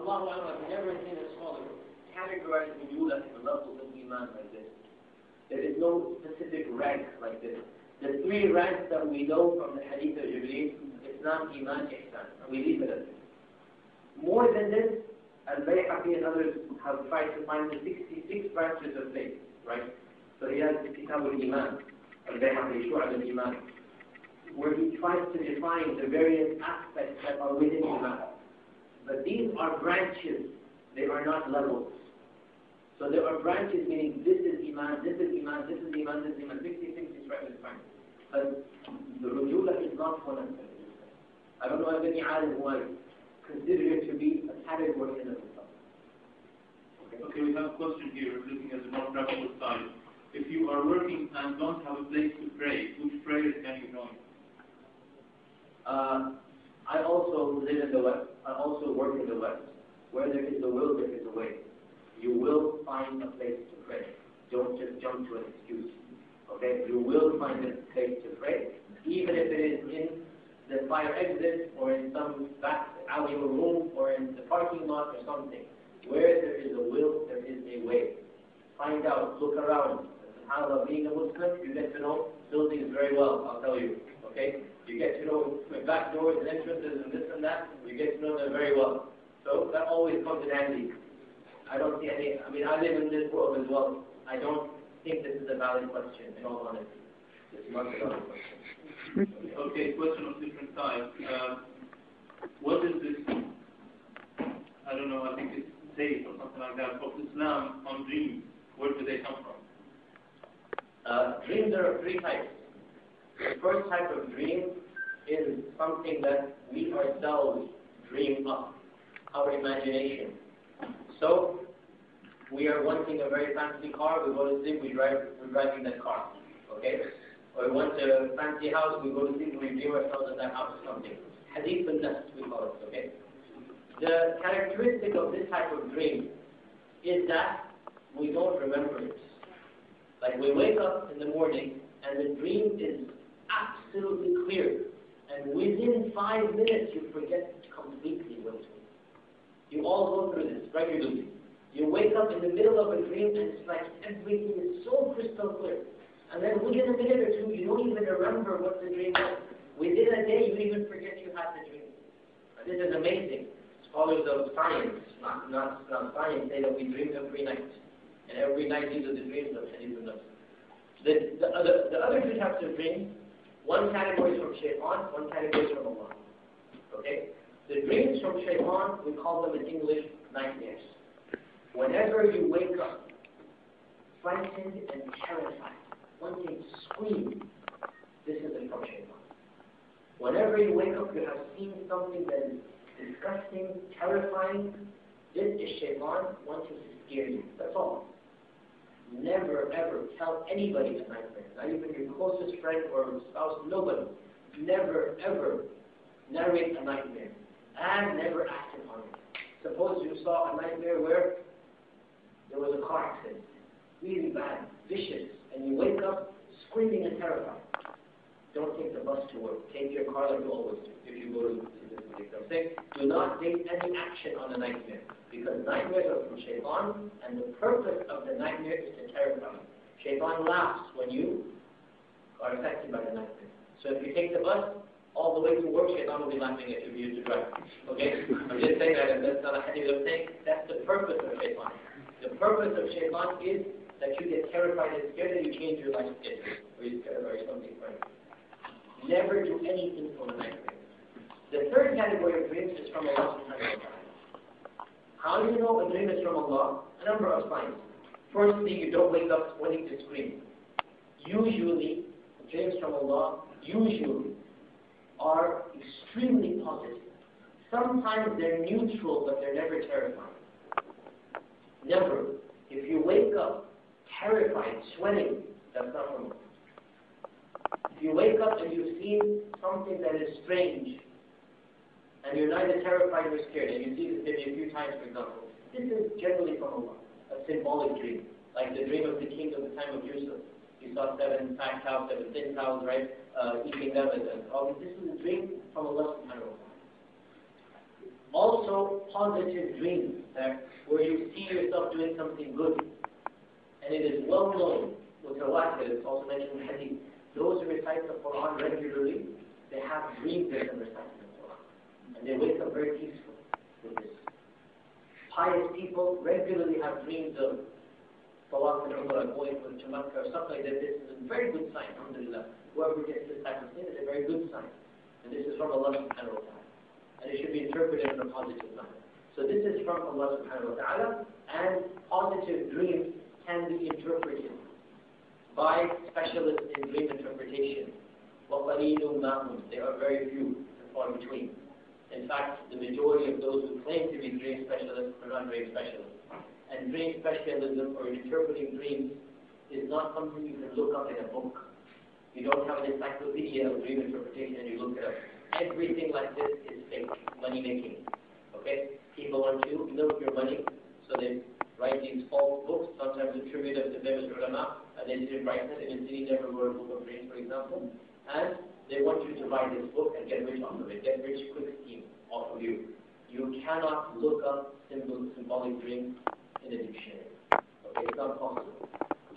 Allahu Akbar, I've never seen a scholar categorize rujula in the levels of Iman like this. There is no specific rank like this. The three ranks that we know from the Hadith of Jibreel, Islam, Iman, Ihsan. And we leave it at this. More than this, Al-Bayhaqi and others have tried to find the 66 branches of faith, right? So he has the Kitab al-Iman, Al-Bayhaqi, Shu'ab al-Iman, where he tries to define the various aspects that are within Iman. But these are branches, they are not levels. So there are branches meaning this is Iman, this is Iman, this is Iman, this is Iman, 66 is right in front. But the Rujula is not one of them. I don't know if any alim who I consider it to be a category in itself. Okay, we have a question here, looking at the more practical side. If you are working and don't have a place to pray, which prayers can you join? I also live in the West. I also work in the West. Where there is a will, there is a way. You will find a place to pray. Don't just jump to an excuse. Okay? You will find a place to pray, even if it is in the fire exit or in some back alley or room or in the parking lot or something. Where there is a will, there is a way. Find out, look around. SubhanAllah, being a Muslim, you get to know buildings very well, I'll tell you. Okay? You get to know back doors and entrances and this and that. You get to know them very well. So that always comes in handy. I don't see any, I live in this world as well. I don't think this is a valid question, in all honesty. It's not a valid question. Okay, question of different types. What is this, I don't know, I think it's safe or something like that, of Islam on dreams? Where do they come from? Dreams are of three types. The first type of dream is something that we ourselves dream up, our imagination. So, we are wanting a very fancy car, we go to sleep, we're driving that car, okay? Or we want a fancy house, we go to sleep, we dream ourselves in that house or something. Hadith al-Nafs, we call it, okay? The characteristic of this type of dream is that we don't remember it. Like we wake up in the morning and the dream is absolutely clear, and within 5 minutes you forget completely what it was. You all go through this regularly. You wake up in the middle of a dream and it's like everything is so crystal clear. And then within a minute or two, you don't even remember what the dream was. Within a day, you even forget you had the dream. And this is amazing. Scholars of science, not science, say that we dream every night. And every night these are the dreams of Hadith al-Nafs. The other two types of dreams, one category is from Shaytan, one category is from Allah. Okay? The dreams from Shaytan, we call them in English nightmares. Whenever you wake up, frightened and terrified, wanting to scream, this is from Shaytan. Whenever you wake up, you have seen something that is disgusting, terrifying, this is Shaytan wanting to scare you. That's all. Never ever tell anybody a nightmare, not even your closest friend or spouse, nobody. Never ever narrate a nightmare and never act upon it. Suppose you saw a nightmare where there was a car accident, really bad, vicious, and you wake up screaming and terrified. Don't take the bus to work. Take your car like you always do if you go to this particular thing. Do not take any action on a nightmare, because nightmares are from Shaytan, and the purpose of the nightmare is to terrify you. Shaytan laughs when you are affected by the nightmare. So if you take the bus all the way to work, Shaytan will be laughing at you if you to drive. Okay? I'm just saying that, and that's not a hadith. I'm saying that's the purpose of Shaytan. The purpose of Shaytan is that you get terrified and scared and you change your life schedule, or you or something funny. Never do anything from a nightmare. The third category of dreams is from Allah subhanahu wa ta'ala. How do you know a dream is from Allah? A number of signs. Firstly, you don't wake up wanting to scream. Usually, dreams from Allah usually are extremely positive. Sometimes they're neutral, but they're never terrifying. Never. If you wake up terrified, sweating, that's not from Allah. If you wake up and you've seen something that is strange, and you're neither terrified nor scared, and you see this maybe a few times, for example, this is generally from Allah, a symbolic dream, like the dream of the king of the time of Yusuf. You saw 7 fat cows, 7 thin cows, right, eating them, and all this. This is a dream from Allah subhanahu wa ta'ala. Also, positive dreams, where you see yourself doing something good. And it is well known, mutawatir, it's also mentioned in hadith, those who recite the Quran regularly, they have dreams of them reciting the Quran. And they wake up very peaceful with this. Pious people regularly have dreams of Tawaf and Umrah, going to Makkah or something like that. This is a very good sign, alhamdulillah. Whoever gets this type of thing is a very good sign. And this is from Allah subhanahu wa ta'ala. And it should be interpreted in a positive manner. So this is from Allah subhanahu wa ta'ala, and positive dreams can be interpreted by specialists in dream interpretation. وَقَلِيلٌ مَا They are very few and far between. In fact, the majority of those who claim to be dream specialists are not dream specialists. And dream specialism or interpreting dreams is not something you can look up in a book. You don't have an encyclopedia of dream interpretation and you look it up. Everything like this is fake, money making. Okay? People want to milk your money, so they write these false books, sometimes attributed to famous ulama, and they didn't write it, and they never wrote a book of dreams, for example. And they want you to buy this book and get rich off of it, get rich quick scheme off of you. You cannot look up symbolic dreams in a dictionary. Okay, it's not possible.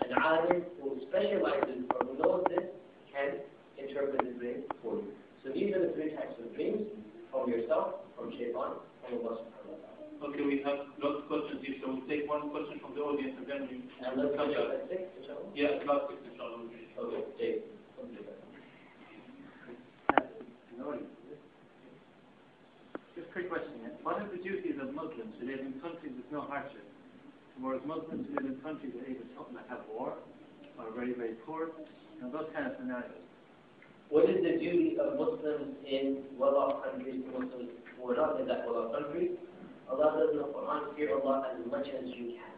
An alim who specializes or who knows this can interpret the dream for you. So these are the three types of dreams: from yourself, from shaitan, from Allah subhanahu wa ta'ala. Okay, we have lots of questions here, so we'll take one question from the audience and then we... And let's come at 6, inshallah? Yeah, about 6, inshallah. Okay, Dave. Just a quick question. What are the duties of Muslims who live in countries with no hardship, whereas Muslims who live in countries that either have war or are very, very poor, and those kind of scenarios? What is the duty of Muslims in well-off countries to Muslims who are not in that well-off country? Allah says in the Quran, fear Allah as much as you can.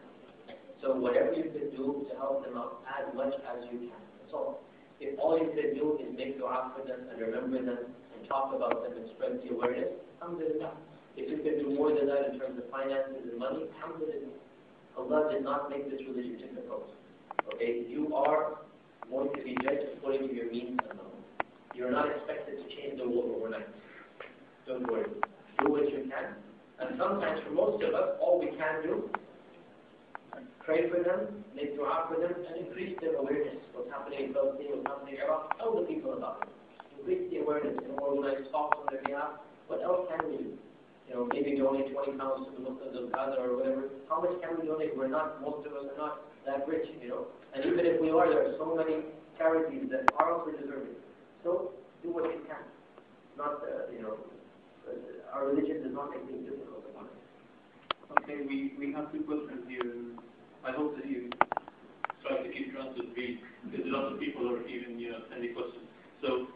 So whatever you can do to help them out, as much as you can. That's all. If all you can do is make dua for them and remember them and talk about them and spread the awareness, alhamdulillah. If you can do more than that in terms of finances and money, alhamdulillah. Allah did not make this religion difficult. Okay, you are going to be judged according to your means alone. You're not expected to change the world overnight. Don't worry. Do what you can. And sometimes for most of us, all we can do, pray for them, make dua for them, and increase their awareness. What's happening in Palestine, what's happening in Iraq, tell the people about it. Increase the awareness, organize talks on their behalf. What else can we do? Maybe donate 20 pounds to the Muslims of Gaza or whatever. How much can we donate? Most of us are not that rich, And even if we are, there are so many charities that are also deserving. So, do what you can. Not, our religion does not make things difficult upon us. Okay, we have 2 questions here. I hope that you try to keep your answers brief, because a lot of people are even, sending questions. So,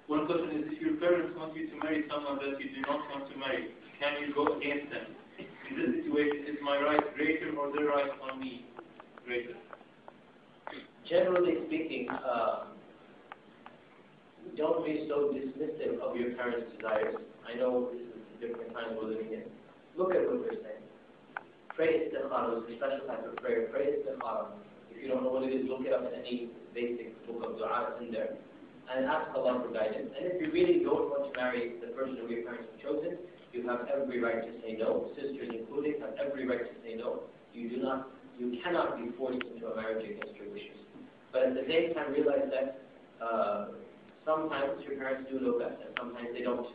one question is, if your parents want you to marry someone that you do not want to marry, can you go against them? In this situation, is my right greater or their right on me greater? Generally speaking, don't be so dismissive of your parents' desires. I know this is a different time we're living in. Look at what they're saying. Pray istikhara, it's a special type of prayer. Pray istikhara. If you don't know what it is, look it up in any basic book of dua in there. And ask Allah for guidance. And if you really don't want to marry the person who your parents have chosen, you have every right to say no. Sisters included have every right to say no. You cannot be forced into a marriage against your wishes. But at the same time, realize that sometimes your parents do know best, and sometimes they don't.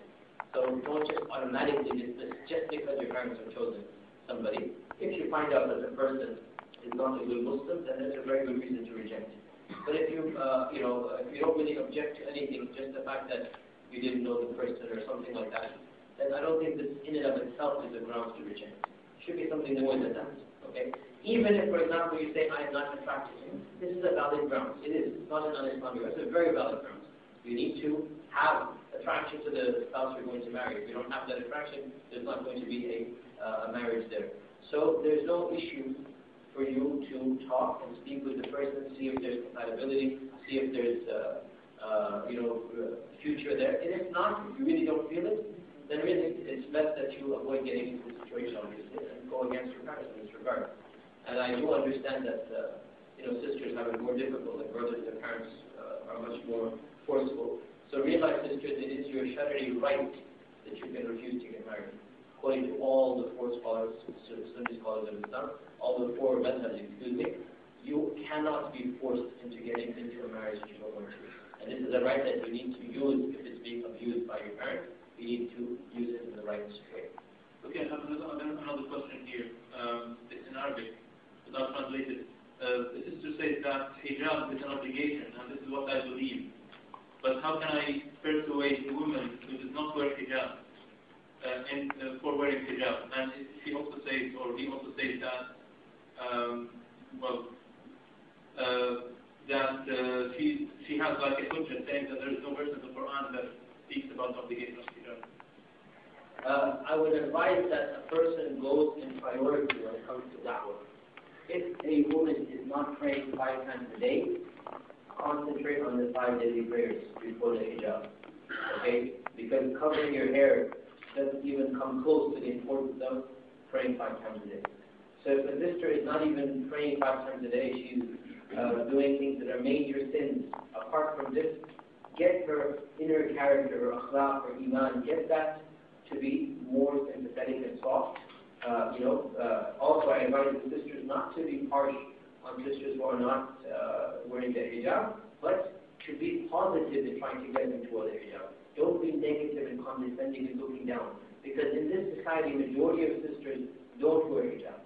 So don't just automatically dismiss just because your parents have chosen somebody. If you find out that the person is not a good Muslim, then there's a very good reason to reject. But if you, if you don't really object to anything, just the fact that you didn't know the person or something like that, then I don't think this in and of itself is a grounds to reject. It should be something more than that. Okay? Even if, for example, you say, I am not attracted to him, this is a valid ground. It is. It's not an un-Islamic ground. It's a very valid ground. You need to have attraction to the spouse you're going to marry. If you don't have that attraction, there's not going to be a marriage there. So there's no issue for you to talk and speak with the person, see if there's compatibility, see if there's future there. And if not, if you really don't feel it, then really it's best that you avoid getting into the situation and go against your parents in this regard. And I do understand that sisters have it more difficult than brothers. Their parents are much more forceful. So realize, sisters, it is your Shari'i right that you can refuse to get married. according to all the four scholars, Sunni scholars of Islam, all the four madhabs, excuse me, you cannot be forced into getting into a marriage that you don't want to. And this is a right that you need to use if it's being abused by your parents. You need to use it in the right way. Okay, I have another question here. It's in Arabic, but I'll translate it. The sister says that hijab is an obligation, and this is what I believe. But how can I persuade a woman who does not wear hijab for wearing hijab? And she also says, or he also says that, that she has like a hujjah saying that there is no verse in the Quran that speaks about the obligation of hijab. I would advise that a person goes in priority when it comes to da'wah. If a woman is not praying 5 times a day, concentrate on the 5 daily prayers before the hijab. Okay? Because covering your hair doesn't even come close to the importance of praying 5 times a day. So if a sister is not even praying 5 times a day, she's doing things that are major sins. Apart from this, get her inner character, her akhlaq, her iman, get that to be more sympathetic and soft. Also I advise the sisters not to be harsh on sisters who are not wearing the hijab, but to be positive in trying to get them to wear the hijab. Don't be negative and condescending and looking down. Because in this society, majority of sisters don't wear hijab.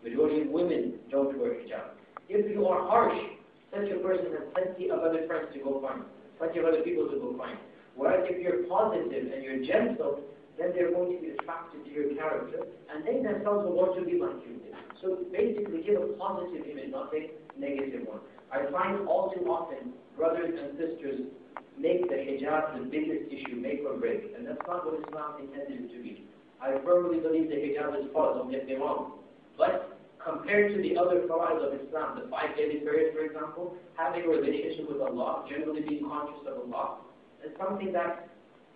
Majority of women don't wear hijab. If you are harsh, such a person has plenty of other friends to go find, plenty of other people to go find. Whereas if you're positive and you're gentle, then they're going to be attracted to your character, and they themselves will want to be like you. So basically give a positive image, not a negative one. I find all too often brothers and sisters make the hijab the biggest issue, make or break, and that's not what Islam intended it to be. I firmly believe the hijab is false, don't get me wrong. But compared to the other fara'id of Islam, the 5 daily prayers, for example, having a relationship with Allah, generally being conscious of Allah, is something that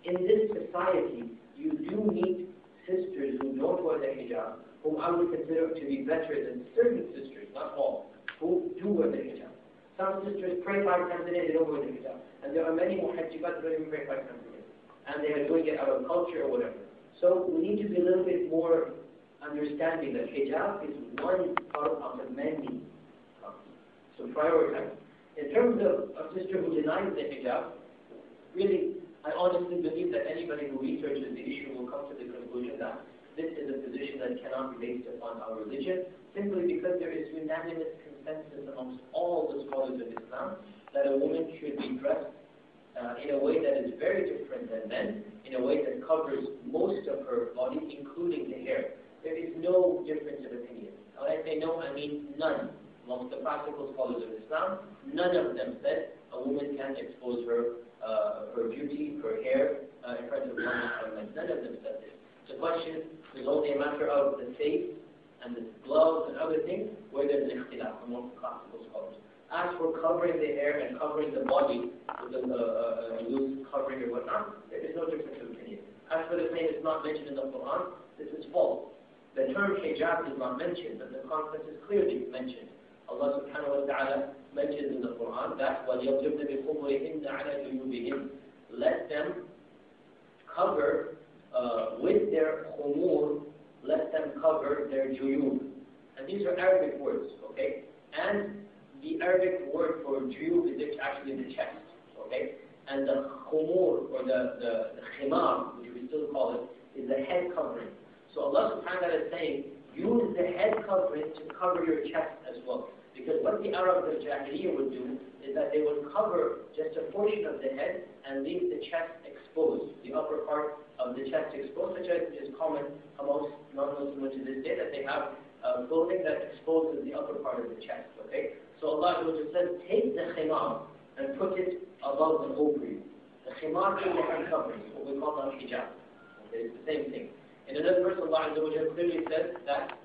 in this society, you do meet sisters who don't wear the hijab, whom I would consider to be better than certain sisters, not all, who do wear the hijab. Some sisters pray 5 times a day, they don't wear the hijab. And there are many muhajjibat who don't even pray 5 times a day. And they are doing it out of culture or whatever. So we need to be a little bit more understanding that hijab is one part of the many parts. So prioritize. In terms of a sister who denies the hijab, really, I honestly believe that anybody who researches the issue will come to the conclusion that this is a position that cannot be based upon our religion, simply because there is unanimous consensus amongst all the scholars of Islam that a woman should be dressed in a way that is very different than men, in a way that covers most of her body, including the hair. There is no difference of opinion. When I say no, I mean none. Amongst the practical scholars of Islam, none of them said a woman can expose her beauty, her hair, in front of one. None of them said this. The question is only a matter of the face and the gloves and other things where there's an ikhtilaf among classical scholars. As for covering the hair and covering the body with a loose covering or whatnot, there is no difference of opinion. As for the claim it's not mentioned in the Quran, this is false. The term hijab is not mentioned, but the concept is clearly mentioned. Allah subhanahu wa ta'ala mentions in the Quran that وَلْيَضْرِبْنَ بِخُمُرِهِنَّ عَلَى جُيُوبِهِنَّ. Let them cover with their khumur, let them cover their juyub. And these are Arabic words, okay? And the Arabic word for juyub is actually the chest, okay? And the khumur, or the khimar, which we still call it, is the head covering. So Allah subhanahu wa ta'ala is saying, use the head covering to cover your chest as well. Because what the Arabs of Jahiliyyah would do is that they would cover just a portion of the head and leave the chest exposed, the upper part of the chest exposed, which is common amongst non-Muslims to this day, that they have clothing that exposes the upper part of the chest, okay? So Allah says, take the khimar and put it above the ovary. The khimar is the head covering, what we call hijab. Okay? It's the same thing. In another verse, Allah clearly says that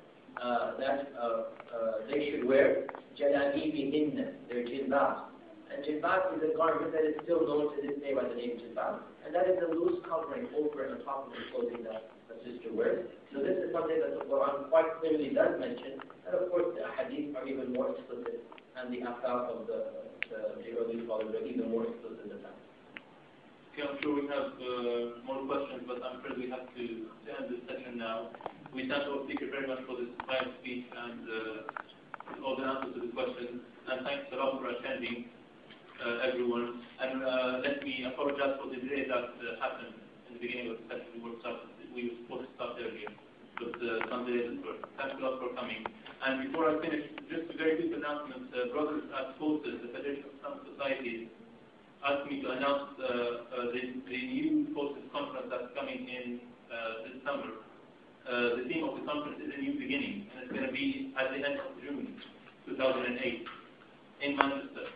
they should wear jalabibihinna, their jilbab. And jilbab is a garment that is still known to this day by the name jilbab. And that is a loose covering over and on top of the clothing that a sister wears. So this is something that the Quran quite clearly does mention. And of course the hadith are even more explicit, and the afar of the early scholars are even more explicit than that. Okay, I'm sure we have more questions, but I'm afraid we have to end this session now. We thank our speaker very much for this fine speech and all the answers to the questions. And thanks a lot for attending, everyone. And let me apologize for the delay that happened in the beginning of the session. We were supposed to start earlier, but some delays occurred. Thanks a lot for coming. And before I finish, just a very quick announcement. Brothers at FOSIS, the Federation of Islamic Societies, asked me to announce the new FOSIS conference that's coming in this summer. The theme of the conference is A New Beginning, and it's going to be at the end of June 2008 in Manchester.